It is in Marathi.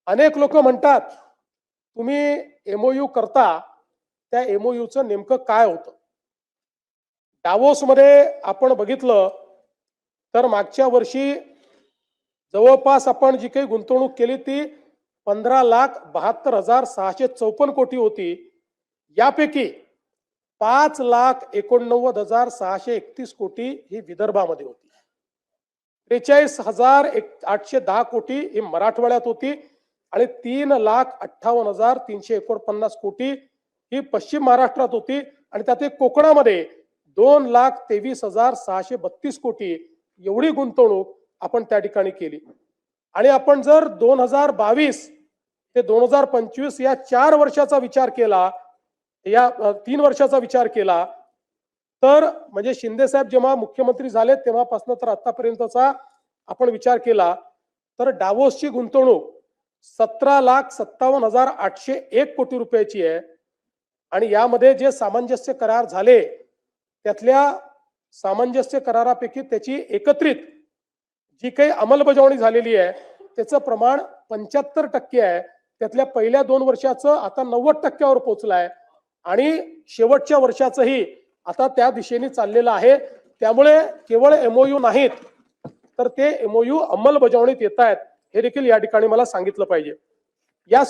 अनेक लोक म्हणतात तुम्ही एमओयू करता, त्या एमओयूचं नेमकं काय होतं? डावोसमध्ये आपण बघितलं तर मागच्या वर्षी जवळपास आपण जी काही गुंतवणूक केली ती 15,72,654 कोटी होती. यापैकी 5,89,631 कोटी ही विदर्भामध्ये होती. 43,810 कोटी ही मराठवाड्यात होती आणि 3,58,349 कोटी ही पश्चिम महाराष्ट्रात होती आणि त्यात कोकणामध्ये 2,23,632 कोटी एवढी गुंतवणूक आपण त्या ठिकाणी केली. आणि आपण जर 2022 ते 2025 या 4 वर्षाचा विचार केला, या 3 वर्षाचा विचार केला, तर म्हणजे शिंदे साहेब जेव्हा मुख्यमंत्री झाले तेव्हापासून तर आतापर्यंतचा आपण विचार केला तर डावोसची गुंतवणूक 17,57,801 कोटी रुपयाची आहे. आणि यामध्ये जे सामंजस्य करार झाले त्यातल्या सामंजस्य करारापैकी त्याची एकत्रित जी काही अंमलबजावणी झालेली आहे त्याचं प्रमाण 75% आहे. त्यातल्या पहिल्या 2 वर्षाचं आता 90% पोहोचलं आहे आणि शेवटच्या वर्षाचंही आता त्या दिशेने चाललेलं आहे. त्यामुळे केवळ एमओयू नाहीत तर ते एमओयू अंमलबजावणीत येत आहेत हे देखील या ठिकाणी मला सांगितलं पाहिजे. या